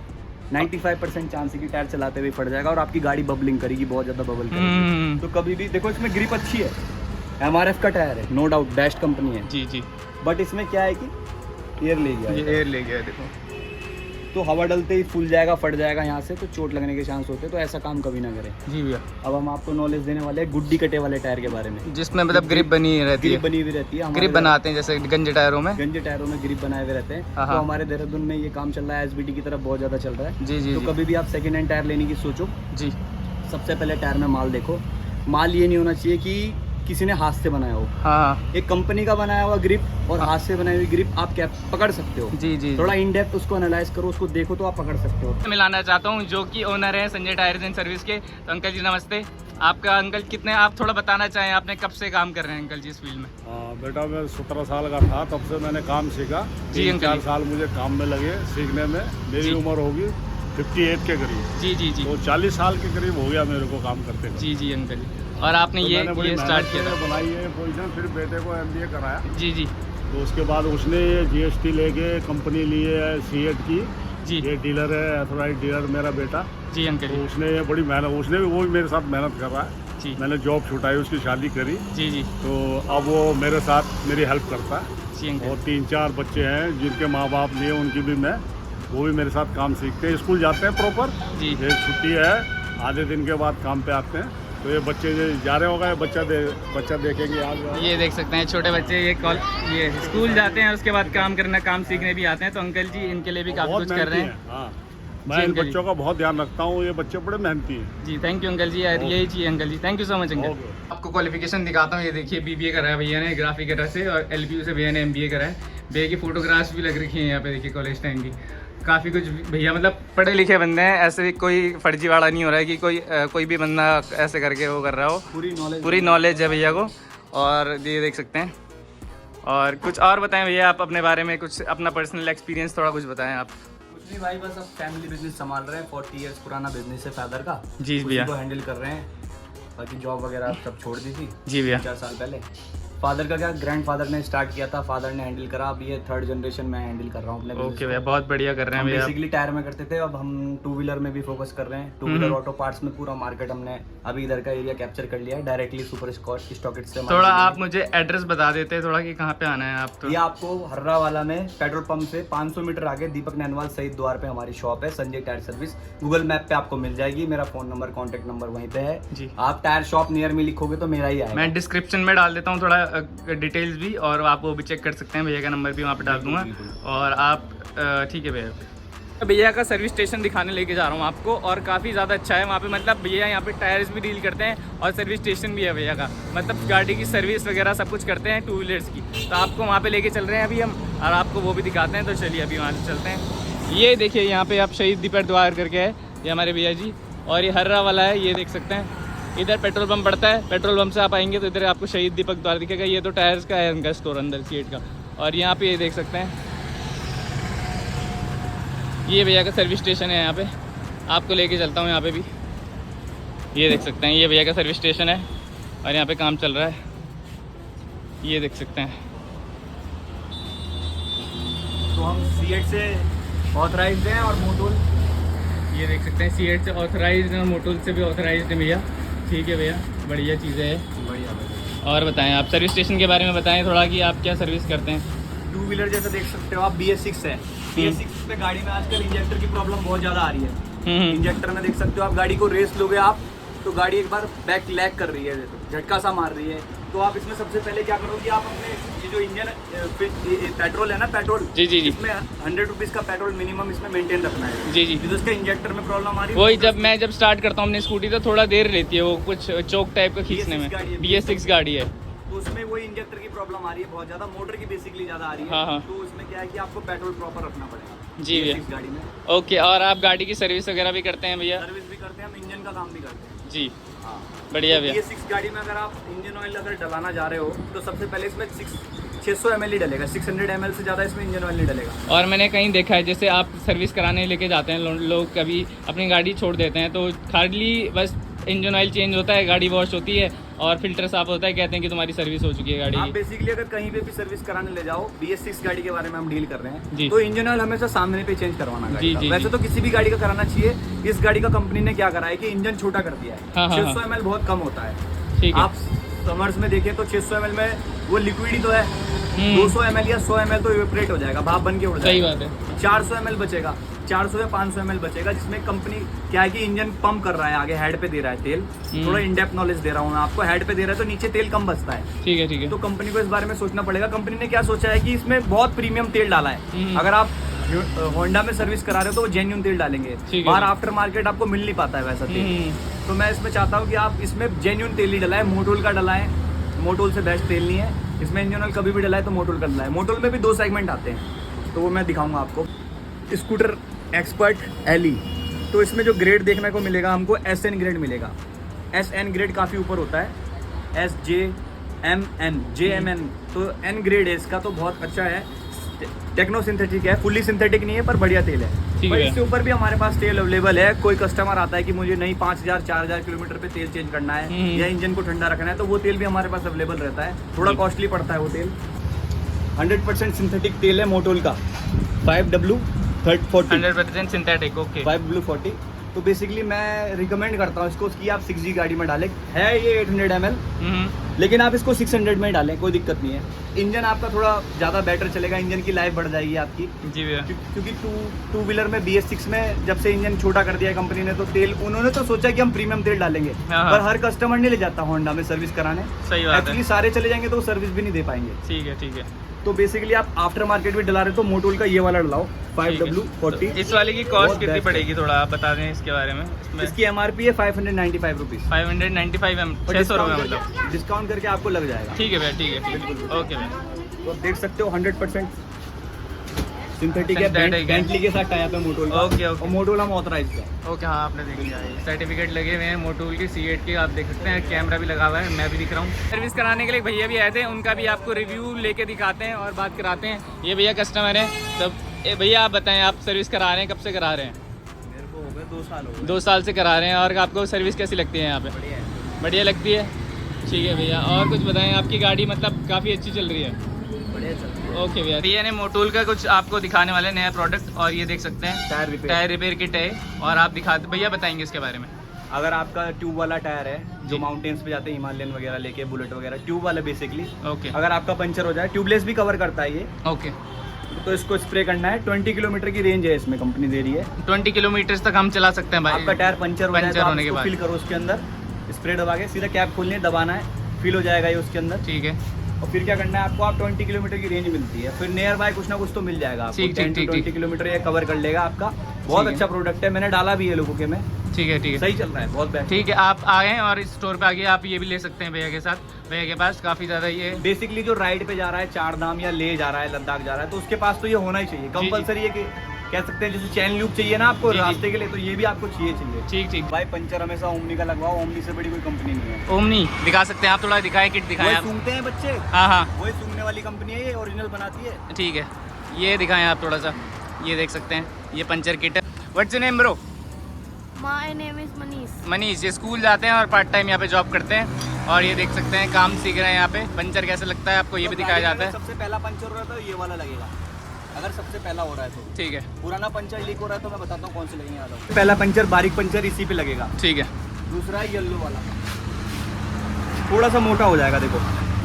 95% चांस है कि टायर चलाते हुए फट जाएगा और आपकी गाड़ी बबलिंग करेगी, बहुत ज्यादा बबल करेगी। तो कभी भी देखो, इसमें ग्रिप अच्छी है, MRF का टायर है, नो डाउट बेस्ट कंपनी है जी। बट इसमें क्या है कि एयर ले गया, देखो, तो हवा डलते ही फूल जाएगा, फट जाएगा यहाँ से, तो चोट लगने के चांस होते हैं। तो ऐसा काम कभी ना करें जी भैया। अब हम आपको नॉलेज देने वाले हैं गुड्डी कटे वाले टायर के बारे में, जिसमें मतलब ग्रिप बनी रहती है, ग्रिप बनाते हैं जैसे गंजे टायरों में ग्रिप बनाए हुए रहते हैं। तो हमारे देहरादून में ये काम चल रहा है, SBT की तरफ बहुत ज्यादा चल रहा है जी। तो कभी भी आप सेकेंड हैंड टायर लेने की सोचो जी, सबसे पहले टायर में माल देखो। माल ये नहीं होना चाहिए कि किसी ने हाथ से बनाया हो। हाँ एक कंपनी का बनाया हुआ ग्रिप और हाथ से बनाई हुई ग्रिप आप क्या पकड़ सकते हो। जी जी। थोड़ा इन डेप्थ उसको एनालाइज करो, उसको देखो तो आप पकड़ सकते हो। मिलाना चाहता हूँ जो कि ओनर है संजय टायर्स एंड सर्विस के। तो अंकल जी नमस्ते। आपका अंकल कितने, आप थोड़ा बताना चाहें आपने कब से काम कर रहे हैं अंकल जी इस फील्ड में? बेटा मैं 17 साल का था तब से मैंने काम सीखा। जी अंकल। 4 साल मुझे काम में लगे सीखने में। मेरी उम्र होगी 58 के करीब। जी जी जी। तो 40 साल के करीब हो गया मेरे को काम करते हुए। जी जी अंकल जी। और आपने तो ये स्टार्ट किया था? बनाई है पोजीशन, फिर बेटे को MBA कराया। जी जी। तो उसके बाद उसने GST लेके कंपनी ली है सीएट की। जी। ये डीलर है, ऑथराइज्ड डीलर मेरा बेटा। जी अंकल तो जी। उसने ये बड़ी मेहनत, उसने भी वो भी मेरे साथ मेहनत कर रहा है। जी मैंने जॉब छुटाई, उसकी शादी करी। जी जी। तो अब वो मेरे साथ मेरी हेल्प करता है। जी अंकल। और 3-4 बच्चे हैं जिनके माँ बाप लिए, उनकी भी मैं, वो भी मेरे साथ काम सीखते हैं। स्कूल जाते हैं प्रॉपर। जी। एक छुट्टी है, आधे दिन के बाद काम पे आते हैं। तो ये बच्चे जा रहे होगा, बच्चा देखेंगे आज। ये देख सकते हैं छोटे बच्चे, ये स्कूल जाते हैं उसके बाद काम सीखने भी आते हैं। तो अंकल जी इनके लिए भी काफ़ी बहुत कुछ कर रहे हैं। हाँ, मैं इन अंकल जी। बच्चों का बहुत ध्यान रखता हूँ। ये बच्चे बड़े मेहनती हैं। जी थैंक यू अंकल जी, यार यही चाहिए uncle ji. Thank you so much uncle. Okay. आपको क्वालिफिकेशन दिखाता हूँ। ये देखिए BBA करा है भैया ने ग्राफिक कलर से, और LPU से भैया ने MBA करा है। भैया की फोटोग्राफ्स भी लग रखी हैं यहाँ पे, देखिए कॉलेज टाइम की। काफ़ी कुछ भैया मतलब पढ़े लिखे बंदे हैं, ऐसे कोई फर्जीवाड़ा नहीं हो रहा है कि कोई भी बंदा ऐसे करके वो कर रहा हो। पूरी नॉलेज है भैया को। और ये देख सकते हैं। और कुछ और बताएं भैया आप अपने बारे में, कुछ अपना पर्सनल एक्सपीरियंस थोड़ा कुछ बताएं आप। कुछ नहीं भाई, बस अब फैमिली बिजनेस संभाल रहे हैं। 40 इयर्स पुराना बिजनेस है फादर का। जी भैया। को हैंडल कर रहे हैं। बाकी जॉब वगैरह सब छोड़ दी थी जी भैया। 4 साल पहले। फादर का क्या, ग्रैंडफादर ने स्टार्ट किया था, फादर ने हैंडल करा। अब ये 3rd जनरेशन में हैंडल कर रहा हूँ अपने ओके भैया, बहुत बढ़िया कर रहे हैं भैया। बेसिकली टायर में करते थे, अब हम 2 व्हीलर में भी फोकस कर रहे हैं। 2 व्हीलर ऑटो पार्ट्स में पूरा मार्केट हमने अभी इधर का एरिया कैप्चर कर लिया है डायरेक्टली सुपर स्टॉकेट से। थोड़ा आप मुझे एड्रेस बता देते हैं थोड़ा कि कहाँ पे आना है आप तो? ये आपको हर्रा वाला में पेट्रोल पंप से 500 मीटर आगे दीपक नैनवाल शहीद द्वार पे हमारी शॉप है, Sanjay tyre service. Google map पे आपको मिल जाएगी। मेरा फोन नंबर, कॉन्टेक्ट नंबर वहीं पे है जी। आप टायर शॉप नियर में लिखोगे तो मेरा ही आएगा। मैं डिस्क्रिप्शन में डाल देता हूँ थोड़ा डिटेल्स भी, और आप वो भी चेक कर सकते हैं। भैया का नंबर भी वहाँ पे डाल दूंगा। और आप ठीक है भैया। भैया का सर्विस स्टेशन दिखाने लेके जा रहा हूँ आपको, और काफ़ी ज़्यादा अच्छा है वहाँ पे। मतलब भैया यहाँ पे टायर्स भी डील करते हैं और सर्विस स्टेशन भी है भैया का। मतलब गाड़ी की सर्विस वगैरह सब कुछ करते हैं 2 व्हीलर्स की। तो आपको वहाँ पे लेके चल रहे हैं अभी हम, और आपको वो भी दिखाते हैं। तो चलिए अभी वहाँ से चलते हैं। ये देखिए यहाँ पे आप शहीद दीपक द्वार करके है, ये हमारे भैया जी। और ये हर्रा वाला है, ये देख सकते हैं। इधर पेट्रोल पंप पड़ता है, पेट्रोल पंप से आप आएंगे तो इधर आपको शहीद दीपक द्वार दिखेगा। ये तो टायर्स का है उनका स्टोर अंदर सीएट का। और यहाँ पे ये देख सकते हैं, ये भैया का सर्विस स्टेशन है। यहाँ पे आपको लेके चलता हूँ यहाँ पे भी। ये देख सकते हैं, ये भैया का सर्विस स्टेशन है और यहाँ पे काम चल रहा है, ये देख सकते हैं। तो हम सीएट से ऑथराइज्ड हैं और मोटोल, ये देख सकते हैं सीएट से ऑथराइज्ड और मोटोल से भी ऑथराइज्ड है भैया। ठीक है भैया, बढ़िया चीज़ें है। बढ़िया। और बताएं आप सर्विस स्टेशन के बारे में बताएं थोड़ा कि आप क्या सर्विस करते हैं। 2 व्हीलर जैसा देख सकते हो आप, BS6 है। BS6 पे गाड़ी में आजकल इंजेक्टर की प्रॉब्लम बहुत ज़्यादा आ रही है। इंजेक्टर में देख सकते हो आप, गाड़ी को रेस लोगे आप तो गाड़ी एक बार बैक लैग कर रही है, झटका सा मार रही है। तो आप इसमें सबसे पहले क्या करोगे, आप अपने ये जो इंजन पेट्रोल है ना, पेट्रोल जी जी जी, इसमें 100 रुपीज़ का पेट्रोल मिनिमम इसमें मेंटेन रखना है। जी जी। तो उसके इंजेक्टर में प्रॉब्लम आ रही है, वही जब स्टार्ट करता हूँ अपनी स्कूटी तो थोड़ा देर लेती है वो कुछ चौक टाइप का खींचने में। BS6 गाड़ी है तो उसमें वही इंजेक्टर की प्रॉब्लम आ रही है बहुत ज़्यादा, मोटर की बेसिकली ज़्यादा आ रही है। हाँ हाँ। तो उसमें क्या है कि आपको पेट्रोल प्रॉपर रखना पड़ेगा जी भैया। BS6 गाड़ी में। ओके, और आप गाड़ी की सर्विस वगैरह भी करते हैं भैया? सर्विस भी करते हैं हम, इंजन का काम भी करते हैं जी। हाँ। बढ़िया भैया। BS6 गाड़ी में अगर आप इंजन ऑयल अगर डलाना जा रहे हो तो सबसे पहले इसमें 600 ml ही डलेगा, 600 ml से ज़्यादा इसमें इंजन ऑयल नहीं डलेगा। और मैंने कहीं देखा है जैसे आप सर्विस कराने लेके जाते हैं लोग कभी अपनी गाड़ी छोड़ देते हैं तो हार्डली बस इंजन ऑयल चेंज होता है, गाड़ी वॉश होती है और फिल्टर साफ होता है, कहते हैं कि तुम्हारी सर्विस हो चुकी है गाड़ी आप की। बेसिकली अगर कहीं पे भी सर्विस कराने ले जाओ, BS6 गाड़ी के बारे में हम डील कर रहे हैं, जी। तो इंजन ऑयल हमेशा सामने पे चेंज करवाना गाड़ी जी, का। जी, वैसे जी। तो किसी भी गाड़ी का कराना चाहिए। इस गाड़ी का कंपनी ने क्या करा है कि इंजन छोटा कर दिया है। हाँ, हाँ, 600 ml बहुत कम होता है। ठीक है। आप समर्स में देखें तो 600 ml में वो लिक्विड ही तो है। 200 ml या 100 ml तो इवेपोरेट हो जाएगा, भाप बन के उड़ सही जाएगा। बात है। 400 ml बचेगा, 400 या 500 ml बचेगा, जिसमें कंपनी क्या है कि इंजन पंप कर रहा है, आगे हेड पे दे रहा है तेल। थोड़ा इन डेप्थ नॉलेज दे रहा हूँ मैं आपको, हेड पे दे रहा है तो नीचे तेल कम बचता है। ठीक है ठीक है। तो कंपनी को इस बारे में सोचना पड़ेगा। कंपनी ने क्या सोचा है कि इसमें बहुत प्रीमियम तेल डाला है। अगर आप होंडा में सर्विस करा रहे हो तो वो जेन्युइन तेल डालेंगे। ठीक है। बाहर आफ्टर मार्केट आपको मिल नहीं पाता है वैसा तेल। तो मैं इसमें चाहता हूँ कि आप इसमें जेन्युइन तेल ही डलाएं, मोटोल का डलाएं। मोटोल से बेस्ट तेल नहीं है इसमें। इंजन ऑयल कभी भी डलाए तो मोटोल का डलाएं। मोटोल में भी 2 सेगमेंट आते हैं तो वो मैं दिखाऊंगा आपको। स्कूटर एक्सपर्ट एली, तो इसमें जो ग्रेड देखने को मिलेगा हमको SN ग्रेड मिलेगा। SN ग्रेड काफ़ी ऊपर होता है, SJMN JMN, तो N ग्रेड है इसका, तो बहुत अच्छा है। टेक्नो सिंथेटिक है, फुल्ली सिंथेटिक नहीं है पर बढ़िया तेल है। ठीक पर है। इससे ऊपर भी हमारे पास तेल अवेलेबल है। कोई कस्टमर आता है कि मुझे नहीं 5000 4000 किलोमीटर पे तेल चेंज करना है या इंजन को ठंडा रखना है, तो वो तेल भी हमारे पास अवेलेबल रहता है। थोड़ा कॉस्टली पड़ता है वो तेल। 100% सिंथेटिक तेल है मोटोल का, 5W40 100% सिंथेटिक। ओके। 5W40। तो बेसिकली मैं रिकमेंड करता हूँ इसको कि आप 6G गाड़ी में डालें। है ये 800 ml, लेकिन आप इसको 600 में डालें, कोई दिक्कत नहीं है। इंजन आपका थोड़ा ज़्यादा बेटर चलेगा, इंजन की लाइफ बढ़ जाएगी आपकी। जी भैया। क्योंकि टू व्हीलर में BS6 में जब से इंजन छोटा कर दिया है कंपनी ने, तो तेल उन्होंने तो सोचा कि हम प्रीमियम तेल डालेंगे, हाँ। पर हर कस्टमर नहीं ले जाता होंडा में सर्विस कराने। सही बात है। एक्चुअली सारे चले जाएंगे तो वो सर्विस भी नहीं दे पाएंगे। ठीक है, ठीक है। तो बेसिकली आप आफ्टर मार्केट भी डला रहे हो तो मोटोल का ये वाला डलाओ, 5W40। तो इस वाले की कॉस्ट बहुत कितनी best पड़ेगी, थोड़ा आप बता दें इसके बारे में। इसकी MRP है 595 रुपीज़। 595 600 रुपये मतलब। डिस्काउंट करके आपको लग जाएगा। ठीक है भैया, ठीक है, ठीक है। ओके भैया। तो आप देख सकते हो 100% सिंथेटिक है। Synthetic है। बेंटली के साथ टाइप है मोटोल का। Okay, okay. और मोटोल हम ऑथराइज्ड है। ओके, हाँ आपने देख लिया है। सर्टिफिकेट लगे हुए हैं मोटोल के C8 के, आप देख सकते हैं। कैमरा भी लगा हुआ है, मैं भी दिख रहा हूँ। सर्विस कराने के लिए भैया भी आए थे, उनका भी आपको रिव्यू लेके दिखाते हैं और बात कराते हैं। ये भैया कस्टमर है। तब भैया आप बताएं, आप सर्विस करा रहे हैं, कब से करा रहे हैं? मेरे को हो गए 2 साल हो गए। 2 साल से करा रहे हैं। और आपको सर्विस कैसी लगती है यहाँ पे? बढ़िया है। बढ़िया लगती है। ठीक है भैया। और कुछ बताएं, आपकी गाड़ी मतलब काफ़ी अच्छी चल रही है? बढ़िया चल रहा है। ओके भैया। भैया ने मोटोल का कुछ आपको दिखाने वाले नया प्रोडक्ट, और ये देख सकते हैं टायर रिपेयर किट है। और आप दिखाते भैया बताएंगे इसके बारे में। अगर आपका ट्यूब वाला टायर है जो जी। माउंटेन्स पे जाते हैं, हिमालयन वगैरह लेके, बुलेट वगैरह, ट्यूब वाला बेसिकली। ओके, अगर आपका पंचर हो जाए, ट्यूबलेस भी कवर करता है ये, ओके। तो इसको स्प्रे करना है। 20 किलोमीटर की रेंज है इसमें, कंपनी दे रही है। 20 किलोमीटर तक हम चला सकते हैं भाई। आपका टायर पंचर हो जाए पंचर तो आप होने के इसको बाद। फिल करो उसके अंदर, स्प्रे दबा के सीधा कैप खोलनी है, दबाना है, फिल हो जाएगा ये उसके अंदर। ठीक है। और फिर क्या करना है आपको, आप 20 किलोमीटर की रेंज मिलती है, फिर नियर बाय कुछ ना कुछ तो मिल जाएगा आपको। ठीक, 10 ठीक, to 20 ठीक। किलोमीटर ये कवर कर लेगा आपका। बहुत ठीक है। अच्छा प्रोडक्ट है, मैंने डाला भी है लोगों के में, ठीक है, ठीक है। सही चल रहा है, बहुत बेस्ट। ठीक है, आप आए और इस स्टोर पे आगे आप ये भी ले सकते हैं भैया के साथ। भैया के पास काफ़ी ज़्यादा ये बेसिकली जो राइड पे जा रहा है, 4 धाम या ले जा रहा है, लद्दाख जा रहा है, तो उसके पास तो ये होना ही चाहिए जी। कंपलसरी है। कि कह सकते हैं जैसे चैन लूप चाहिए ना आपको जी, जी। रास्ते के लिए, तो ये भी आपको चाहिए। ठीक, ठीक। भाई पंचर हमेशा ओमनी का लगवाओ, ओमनी से बड़ी कोई कंपनी नहीं है। ओमनी दिखा सकते हैं आप? थोड़ा दिखाएं, किट दिखाएं वही आप। सूंघते हैं बच्चे, हाँ, हाँ, वही सूंघने वाली कंपनी है, ये ओरिजिनल बनाती है। ठीक है। ये दिखाएं आप थोड़ा सा। ये देख सकते हैं, ये पंचर किट है। What's your name bro? My name is Manish. Manish. ये स्कूल जाते हैं और पार्ट टाइम यहाँ पे जॉब करते हैं। और ये देख सकते हैं काम सीख रहे हैं यहाँ पे। पंचर कैसे लगता है आपको ये भी दिखाया जाता है। सबसे पहला पंचर हो रहा है तो ये वाला लगेगा, अगर सबसे पहला हो रहा है तो। ठीक है, पुराना पंचर लीक हो रहा है तो मैं बताता हूँ कौन से लगेंगे। आता पहला पंचर, बारीक पंचर इसी पे लगेगा। ठीक है। दूसरा है येलो वाला, थोड़ा सा मोटा हो जाएगा, देखो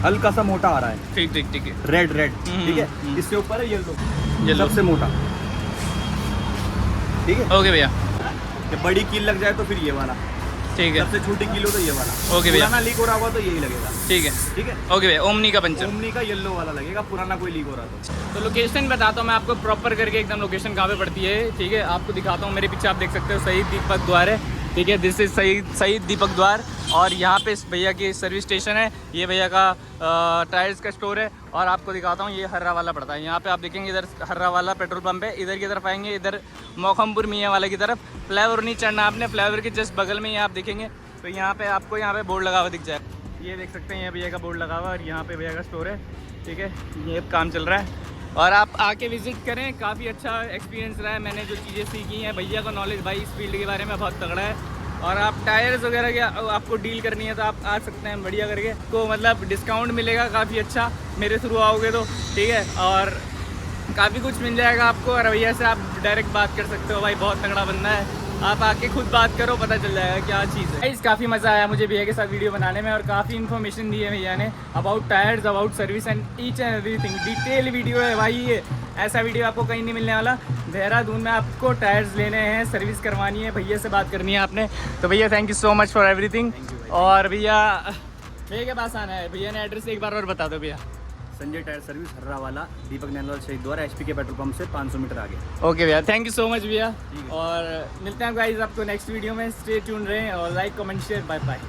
हल्का सा मोटा आ रहा है। ठीक, ठीक, ठीक है। रेड ठीक है। इससे ऊपर है येलो, सबसे मोटा। ठीक है। ओके भैया। जब बड़ी कील लग जाए तो फिर ये वाला, ठीक है। सबसे छोटी कील हो तो ये वाला। ओके भैया। पुराना लीक हो रहा होगा तो यही लगेगा। ठीक है, ठीक है। ओके भैया। ओमनी का पंचर। ओमनी का येलो वाला लगेगा, पुराना कोई लीक हो रहा तो। लोकेशन बताता हूँ मैं आपको प्रॉपर करके, एकदम लोकेशन कहाँ पे पड़ती है। ठीक है, आपको दिखाता हूँ। मेरे पीछे आप देख सकते हो शहीद दीपक द्वार है। ठीक है, दिस इज शहीद दीपक द्वार। और यहाँ पे इस भैया की सर्विस स्टेशन है। ये भैया का टायर्स का स्टोर है। और आपको दिखाता हूँ, ये हर्रा वाला पड़ता है। यहाँ पे आप देखेंगे इधर हर्रा वाला पेट्रोल पंप है। इधर की तरफ आएंगे, इधर मौखमपुर मियाँ वाले की तरफ। फ्लाईओवर नहीं चढ़ना आपने, फ्लाईओवर के जस्ट बगल में ही आप देखेंगे तो यहाँ पे आपको यहाँ पे बोर्ड लगा हुआ दिख जाए। ये देख सकते हैं, ये भैया का बोर्ड लगा हुआ है और यहाँ पे भैया का स्टोर है। ठीक है, ये काम चल रहा है और आप आके विजिट करें। काफ़ी अच्छा एक्सपीरियंस रहा है। मैंने जो चीज़ें सीखी हैं, भैया का नॉलेज भाई इस फील्ड के बारे में बहुत तगड़ा है। और आप टायर्स वगैरह के आपको डील करनी है तो आप आ सकते हैं बढ़िया करके। तो मतलब डिस्काउंट मिलेगा काफ़ी अच्छा, मेरे थ्रू आओगे तो। ठीक है, और काफ़ी कुछ मिल जाएगा आपको। और भैया से आप डायरेक्ट बात कर सकते हो, भाई बहुत तगड़ा बंदा है। आप आके खुद बात करो, पता चल जाएगा क्या चीज़ है। काफ़ी मज़ा आया मुझे भैया के साथ वीडियो बनाने में और काफ़ी इन्फॉर्मेशन दी है भैया ने about tyres, about service and each and everything. Detail video है भाई ये, ऐसा वीडियो आपको कहीं नहीं मिलने वाला। देहरादून में आपको टायर्स लेने हैं, सर्विस करवानी है, भैया से बात करनी है आपने। तो भैया thank you so much for everything. और भैया के पास आना है। भैया ने एड्रेस एक बार और बता दो भैया। संजय टायर सर्विस हर्रा वाला, दीपक नैनवाल शहीद द्वारा, HP के पेट्रोल पंप से 500 मीटर आगे। ओके भैया, थैंक यू सो मच भैया। ठीक है। और मिलते हैं गाइस आपको नेक्स्ट वीडियो में। स्टे ट्यून रहें और like comment share. Bye bye.